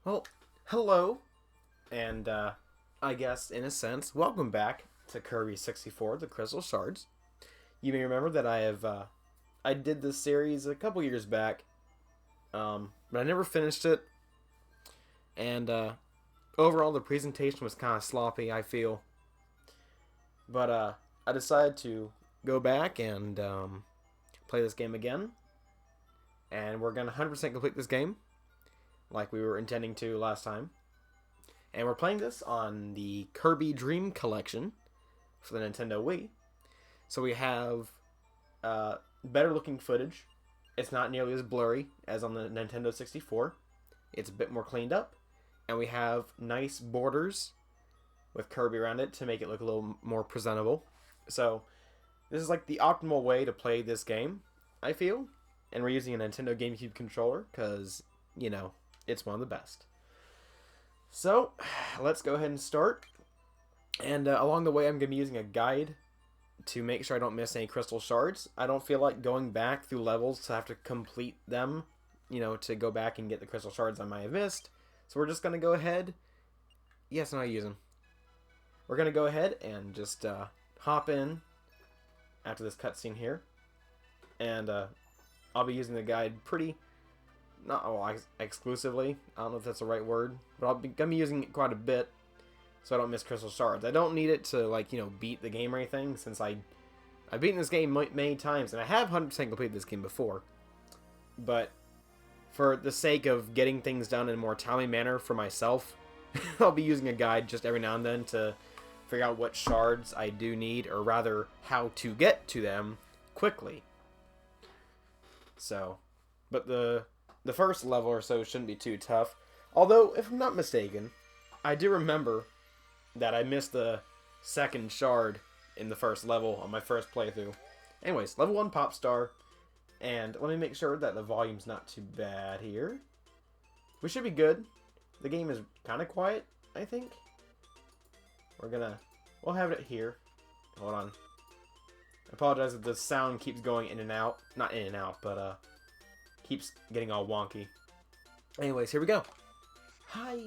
Well, hello, and I guess in a sense, welcome back to Kirby 64, the Crystal Shards. You may remember that I did this series a couple years back, but I never finished it, and overall the presentation was kind of sloppy, I feel. But I decided to go back and play this game again, and we're gonna 100% complete this game, like we were intending to last time. And we're playing this on the Kirby Dream Collection for the Nintendo Wii. So we have better looking footage. It's not nearly as blurry as on the Nintendo 64. It's a bit more cleaned up. And we have nice borders with Kirby around it to make it look a little more presentable. So this is like the optimal way to play this game, I feel. And we're using a Nintendo GameCube controller because, it's one of the best. So, let's go ahead and start. And along the way, I'm going to be using a guide to make sure I don't miss any crystal shards. I don't feel like going back through levels to have to complete them, to go back and get the crystal shards I might have missed. So we're just going to go ahead. Yes, I use them. We're going to go ahead and just hop in after this cutscene here. And I'll be using the guide not exclusively. I don't know if that's the right word, but I'm gonna be using it quite a bit, so I don't miss crystal shards. I don't need it to beat the game or anything, since I've beaten this game many times, and I have 100% completed this game before. But for the sake of getting things done in a more timely manner for myself, I'll be using a guide just every now and then to figure out what shards I do need, or rather, how to get to them quickly. So, but the first level or so shouldn't be too tough. Although, if I'm not mistaken, I do remember that I missed the second shard in the first level on my first playthrough. Anyways, level 1 Pop Star. And let me make sure that the volume's not too bad here. We should be good. The game is kind of quiet, I think. We'll have it here. Hold on. I apologize if the sound keeps going in and out. Not in and out, but keeps getting all wonky. Anyways, here we go. Hi.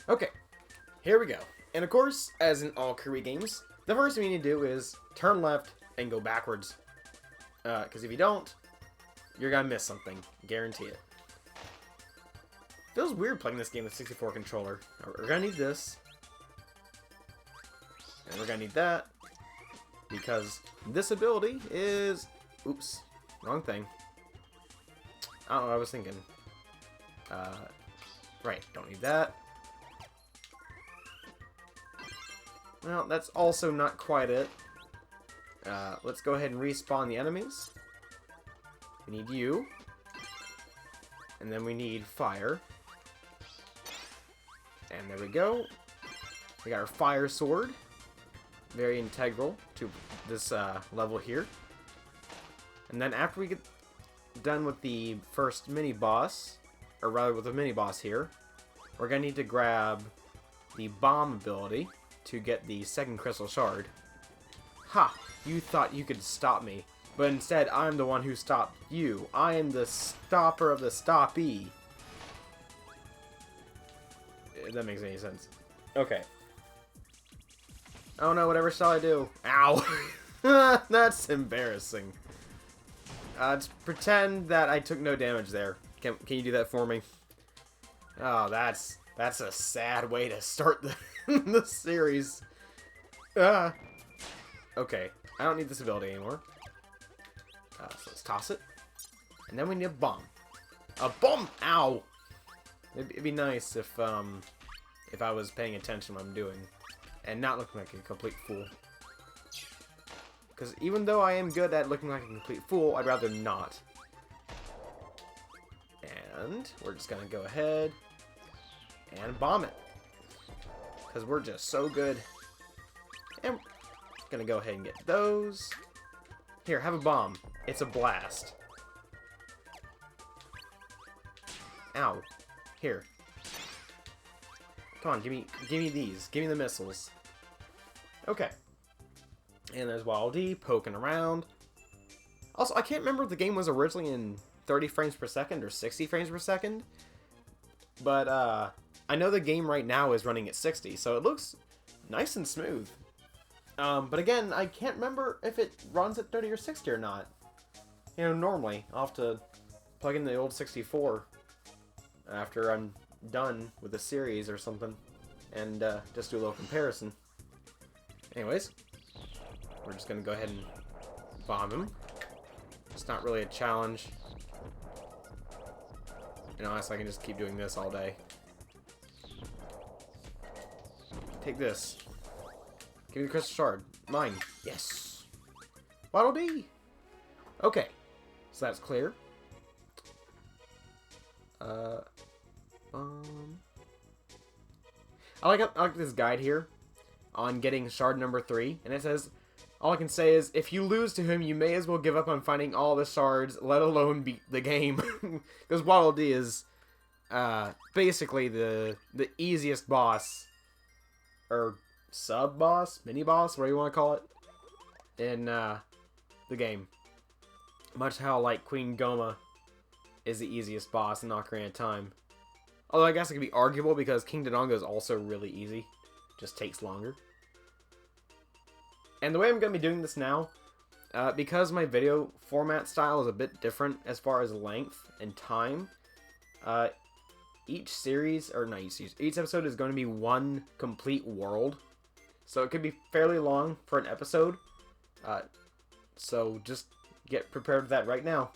Okay, here we go. And of course, as in all Kirby games, the first thing you need to do is turn left and go backwards. Because if you don't, you're gonna miss something. Guarantee it. Feels weird playing this game with 64 controller. We're gonna need this. And we're gonna need that. Because this ability is... Oops. Wrong thing. I don't know what I was thinking. Right. Don't need that. Well, that's also not quite it. Let's go ahead and respawn the enemies. We need you. And then we need fire. And there we go. We got our fire sword. Very integral to this level here. And then after we get done with the first mini-boss, or rather with the mini-boss here, we're going to need to grab the bomb ability to get the second crystal shard. Ha! You thought you could stop me, but instead I'm the one who stopped you. I am the stopper of the stoppee. If that makes any sense. Okay. Oh no, whatever shall I do? Ow! That's embarrassing. Let's pretend that I took no damage there. Can you do that for me? Oh, that's a sad way to start the series. Okay, I don't need this ability anymore. So let's toss it. And then we need a bomb. A bomb! Ow! It'd be nice if I was paying attention to what I'm doing. And not looking like a complete fool. Because even though I am good at looking like a complete fool, I'd rather not. And we're just going to go ahead and bomb it. Because we're just so good. And we're going to go ahead and get those. Here, have a bomb. It's a blast. Ow. Here. Come on, give me these. Give me the missiles. Okay. And there's Waddle Dee poking around. Also, I can't remember if the game was originally in 30 frames per second or 60 frames per second. But I know the game right now is running at 60, so it looks nice and smooth. But again, I can't remember if it runs at 30 or 60 or not. You know, normally, I'll have to plug in the old 64 after I'm done with the series or something, and just do a little comparison. Anyways, we're just going to go ahead and bomb him. It's not really a challenge. And honestly, I can just keep doing this all day. Take this. Give me the crystal shard. Mine. Yes. Waddle Dee. Okay. So that's clear. I like this guide here on getting shard number 3, and it says, all I can say is, if you lose to him, you may as well give up on finding all the shards, let alone beat the game. Because Waddle Dee is basically the easiest boss, or sub-boss, mini-boss, whatever you want to call it, in the game. Much how, like, Queen Goma is the easiest boss in Ocarina of Time. Although I guess it could be arguable because King Dodongo is also really easy. Just takes longer. And the way I'm going to be doing this now, because my video format style is a bit different as far as length and time, each series, or not each series, each episode is going to be one complete world. So it could be fairly long for an episode. So just get prepared for that right now.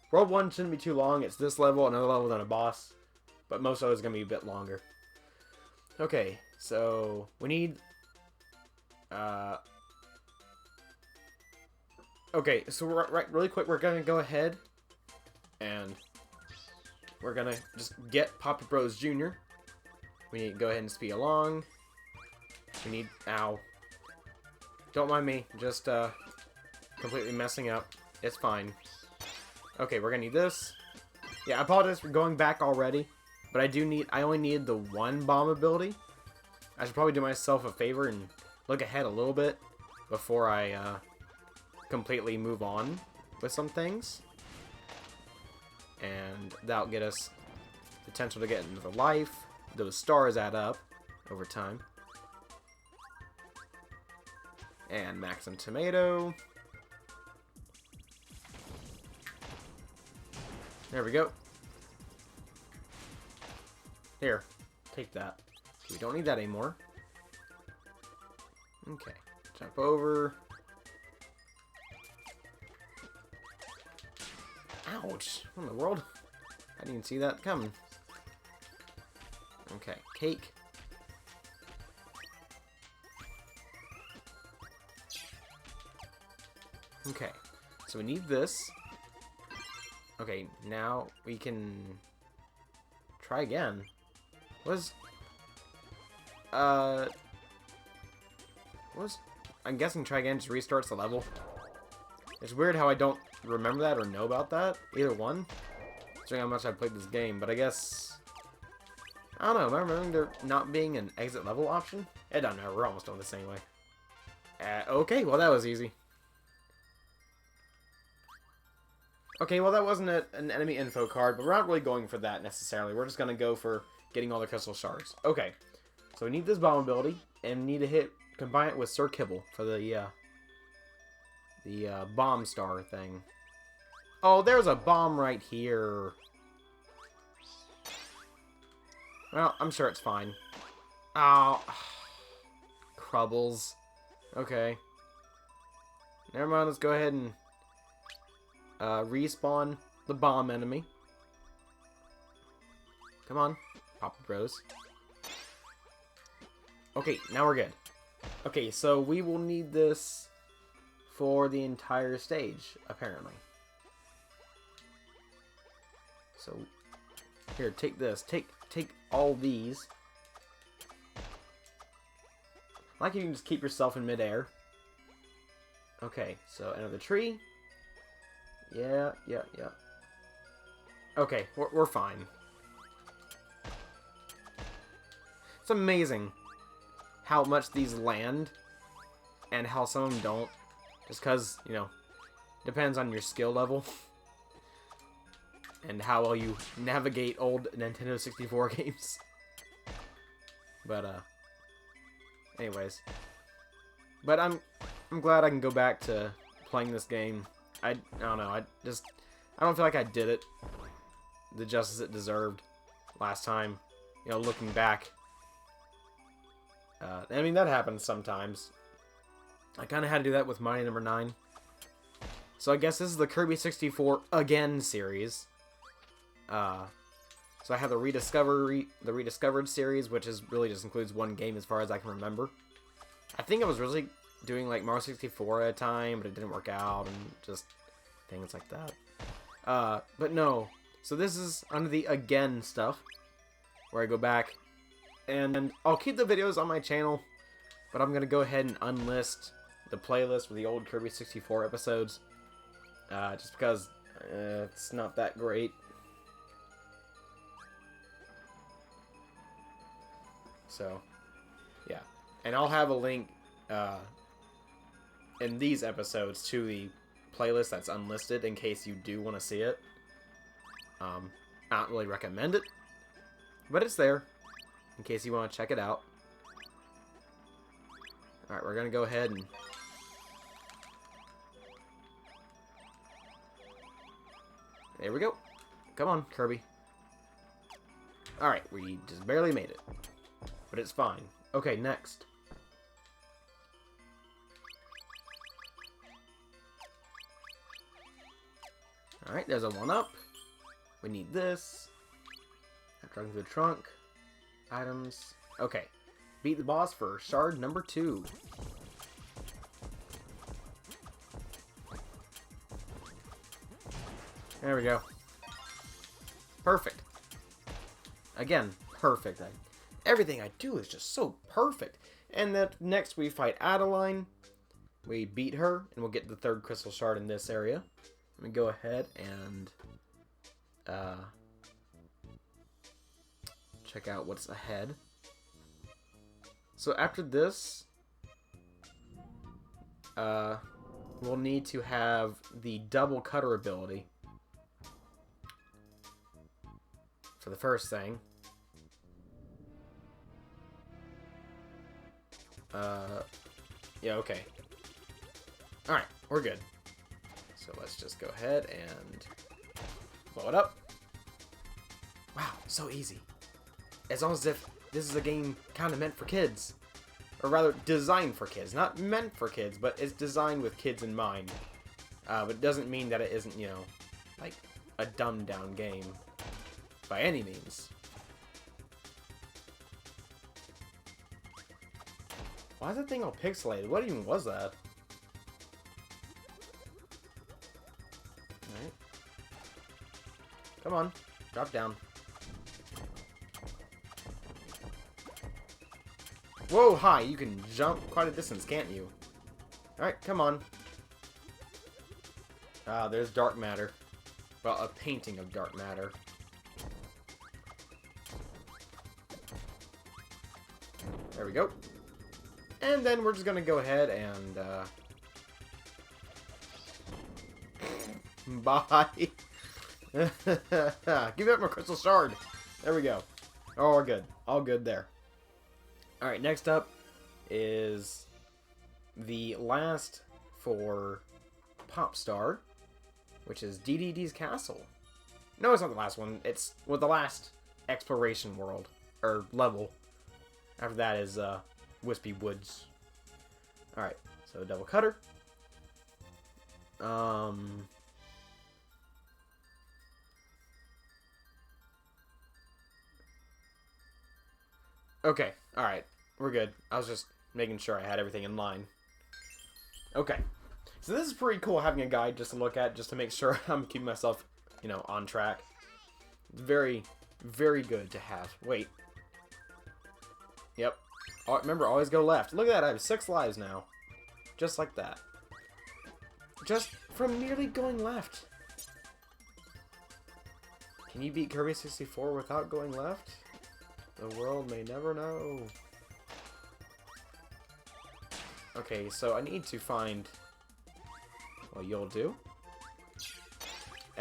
World 1 shouldn't be too long. It's this level, another level, then a boss. But most of it is going to be a bit longer. Okay, so we need... okay, so really quick, we're going to go ahead and we're going to just get Papa Bros Jr. We need to go ahead and speed along. We need... Ow. Don't mind me. Just completely messing up. It's fine. Okay, we're going to need this. Yeah, I apologize for going back already. But I only need the one bomb ability. I should probably do myself a favor and look ahead a little bit before I completely move on with some things. And that'll get us potential to get another life. Those stars add up over time. And Maxim Tomato. There we go. Here, take that. We don't need that anymore. Okay, jump over. Ouch! What in the world? I didn't even see that coming. Okay, cake. Okay, so we need this. Okay, now we can try again. I'm guessing try again just restarts the level. It's weird how I don't remember that or know about that. Either one. Considering how much I played this game, but I guess... I don't know, am I remembering there not being an exit level option? It doesn't matter, we're almost doing this anyway. Okay, well that was easy. Okay, well that wasn't an enemy info card, but we're not really going for that necessarily. We're just going to go for getting all the crystal shards. Okay, so we need this bomb ability, and we need to combine it with Sir Kibble for the bomb star thing. Oh, there's a bomb right here. Well, I'm sure it's fine. Oh, Crubbles. Okay. Never mind, let's go ahead and respawn the bomb enemy. Come on, Papa Bros. Okay, now we're good. Okay, so we will need this for the entire stage, apparently. So, here, take this. Take all these. Like you can just keep yourself in midair. Okay, so another tree. Yeah. Okay, we're fine. It's amazing how much these land and how some of them don't. Just because, you know, Depends on your skill level. And how well you navigate old Nintendo 64 games. But, anyways. But I'm glad I can go back to playing this game. I don't know, I don't feel like I did it the justice it deserved last time. You know, looking back. I mean, that happens sometimes. I kind of had to do that with Mighty Number 9. So I guess this is the Kirby 64 Again series. So I have the Rediscovered series, which is really just includes one game as far as I can remember. I think I was really doing like Mario 64 at a time, but it didn't work out, and just things like that. But no. So this is under the Again stuff, where I go back, and I'll keep the videos on my channel, but I'm gonna go ahead and unlist the playlist with the old Kirby 64 episodes, just because it's not that great. So, yeah. And I'll have a link in these episodes to the playlist that's unlisted in case you do want to see it. I don't really recommend it, but it's there in case you want to check it out. Alright, we're going to go ahead and... There we go. Come on, Kirby. Alright, we just barely made it. But it's fine. Okay, next. Alright, there's a 1-up. We need this. Drug to the trunk. Items. Okay. Beat the boss for shard number 2. There we go. Perfect. Again, perfect. Everything I do is just so perfect. And then next we fight Adeline. We beat her, and we'll get the 3rd crystal shard in this area. Let me go ahead and check out what's ahead. So after this, we'll need to have the double cutter ability for the first thing. Yeah, okay. Alright, we're good. So let's just go ahead and blow it up. Wow, so easy. It's almost as if this is a game kind of meant for kids. Or rather, designed for kids. Not meant for kids, but it's designed with kids in mind. But it doesn't mean that it isn't, you know, like a dumbed-down game. By any means. Why is that thing all pixelated? What even was that? Alright. Come on. Drop down. Whoa, hi. You can jump quite a distance, can't you? Alright, come on. There's dark matter. Well, a painting of dark matter. There we go. And then we're just gonna go ahead and, bye. Give up my crystal shard. There we go. Oh, we're good. All good there. Alright, next up is the last for Popstar, which is DDD's Castle. No, it's not the last one. It's, well, the last exploration world, or level. After that is, Wispy Woods. Alright, so double cutter. Okay, alright. We're good. I was just making sure I had everything in line. Okay. So this is pretty cool having a guide just to look at, just to make sure I'm keeping myself, you know, on track. It's very, very good to have. Wait. Yep. Remember, always go left. Look at that, I have 6 lives now. Just like that. Just from merely going left. Can you beat Kirby 64 without going left? The world may never know. Okay, so I need to find... Well, you'll do.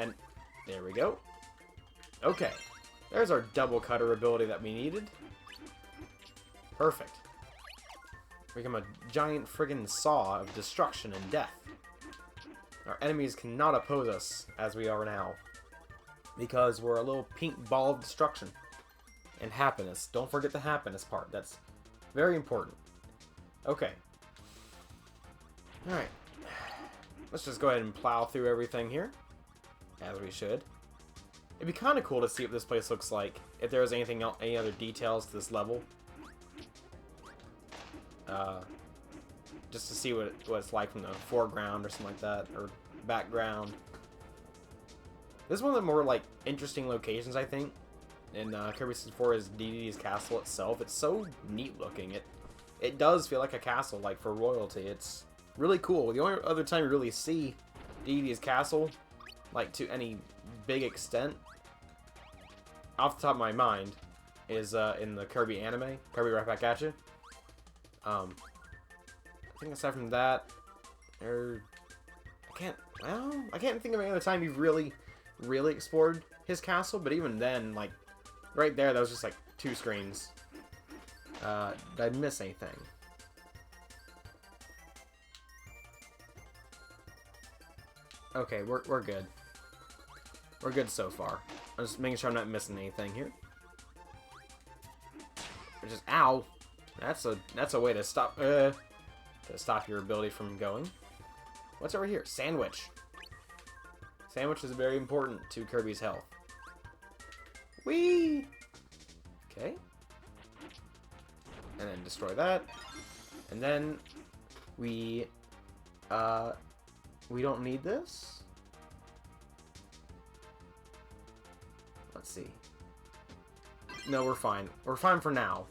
And there we go. Okay. There's our double cutter ability that we needed. Perfect. Become a giant friggin' saw of destruction and death. Our enemies cannot oppose us as we are now. Because we're a little pink ball of destruction. And happiness. Don't forget the happiness part. That's very important. Okay. Alright. Let's just go ahead and plow through everything here. As we should. It'd be kind of cool to see what this place looks like. If there was anything else, any other details to this level. Just to see what it's like from the foreground or something like that. Or background. This is one of the more, like, interesting locations, I think, in Kirby 64 is DDD's castle itself. It's so neat looking. It does feel like a castle, like, for royalty. It's really cool. The only other time you really see DDD's castle, like, to any big extent, off the top of my mind, is in the Kirby anime. Kirby Right Back At You. I think aside from that, I can't think of any other time you've really explored his castle, but even then, like, right there, that was just like 2 screens. Did I miss anything? Okay, we're good. We're good so far. I'm just making sure I'm not missing anything here. Just ow! That's a way to stop your ability from going. What's over here? Sandwich. Sandwich is very important to Kirby's health. Whee! Okay. And then destroy that. And then we don't need this. Let's see. No, we're fine. We're fine for now,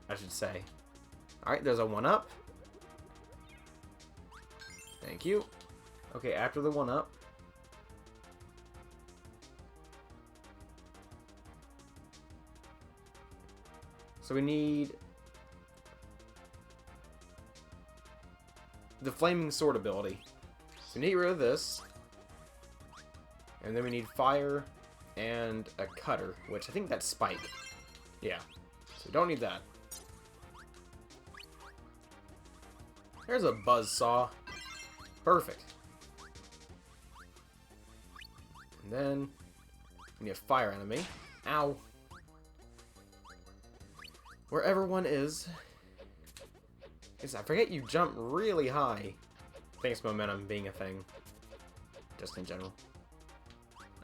I should say. Alright, there's a 1-up. Thank you. Okay, after the 1-up. So we need the Flaming Sword ability. So we need to get rid of this. And then we need fire and a cutter, which I think that's Spike. Yeah. So we don't need that. There's a buzzsaw. Perfect. And then we need a fire enemy. Ow. Wherever one is. I forget you jump really high. Thanks momentum being a thing. Just in general.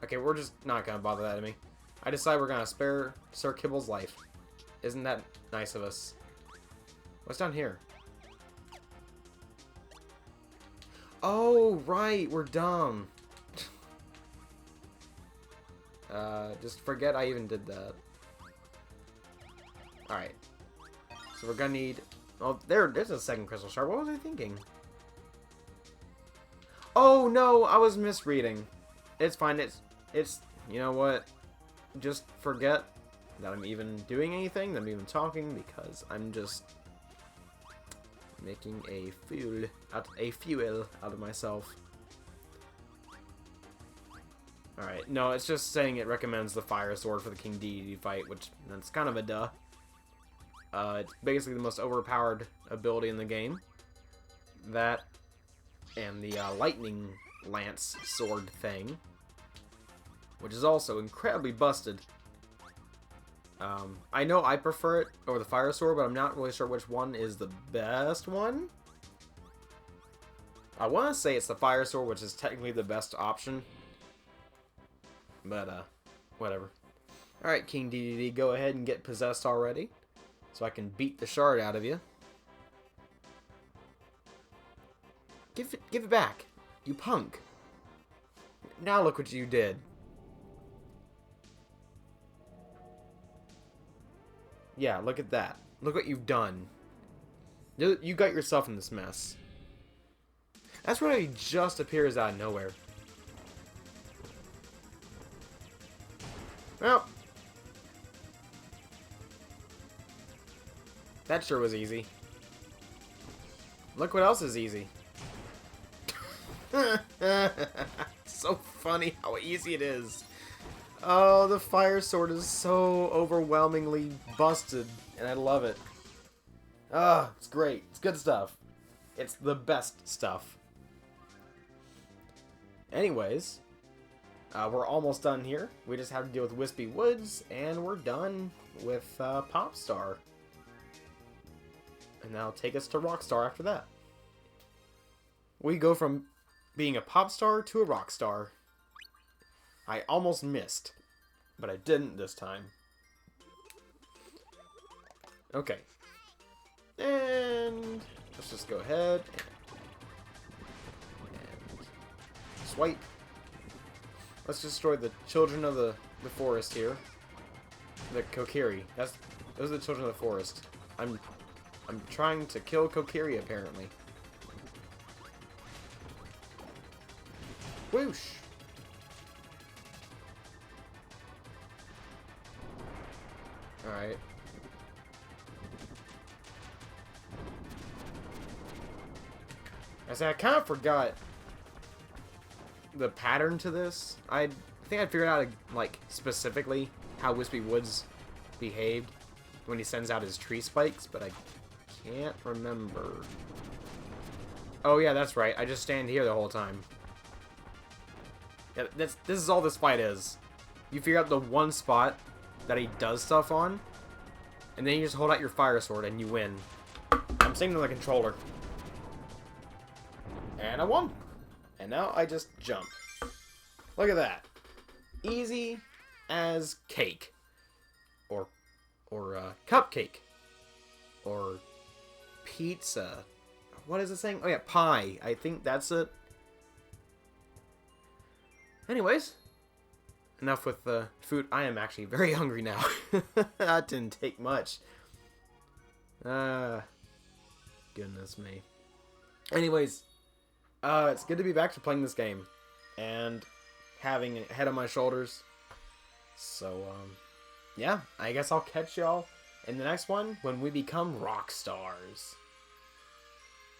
Okay, we're just not gonna bother that enemy. I decide we're gonna spare Sir Kibble's life. Isn't that nice of us? What's down here? Oh, right, we're dumb. Just forget I even did that. Alright. So we're gonna need... Oh, there's a second crystal shard. What was I thinking? Oh, no, I was misreading. It's fine. It's... You know what? Just forget that I'm even doing anything, that I'm even talking, because I'm just making a fool out of myself. Alright, no, it's just saying it recommends the fire sword for the King Dedede fight, which that's kind of a duh. It's basically the most overpowered ability in the game. That and the lightning lance sword thing, which is also incredibly busted. I know I prefer it over the fire sword, but I'm not really sure which one is the best one. I want to say it's the fire sword, which is technically the best option. But, whatever. Alright, King Dedede, go ahead and get possessed already. So I can beat the shard out of you. Give it back, you punk. Now look what you did. Yeah, look at that. Look what you've done. You got yourself in this mess. That's where he just appears out of nowhere. Well, that sure was easy. Look what else is easy. So funny how easy it is. Oh, the fire sword is so overwhelmingly busted, and I love it. Ah, it's great. It's good stuff. It's the best stuff. Anyways, we're almost done here. We just have to deal with Wispy Woods, and we're done with Popstar. And that'll take us to Rockstar after that. We go from being a pop star to a rock star. I almost missed, but I didn't this time. Okay. And let's just go ahead and swipe. Let's destroy the children of the forest here. The Kokiri. Those are the children of the forest. I'm trying to kill Kokiri apparently. Whoosh! Alright. I kind of forgot the pattern to this. I think I figured out, like, specifically how Wispy Woods behaved when he sends out his tree spikes, but I can't remember. Oh yeah, that's right. I just stand here the whole time. Yeah, this is all this fight is. You figure out the one spot that he does stuff on, and then you just hold out your fire sword and you win. I'm sitting on the controller. And I won. And now I just jump. Look at that. Easy as cake. Or cupcake. Or pizza. What is it saying? Oh yeah, pie. I think that's it. Anyways, enough with the food. I am actually very hungry now. That didn't take much. Goodness me. Anyways, it's good to be back to playing this game and having a head on my shoulders. So, yeah, I guess I'll catch y'all in the next one when we become rock stars.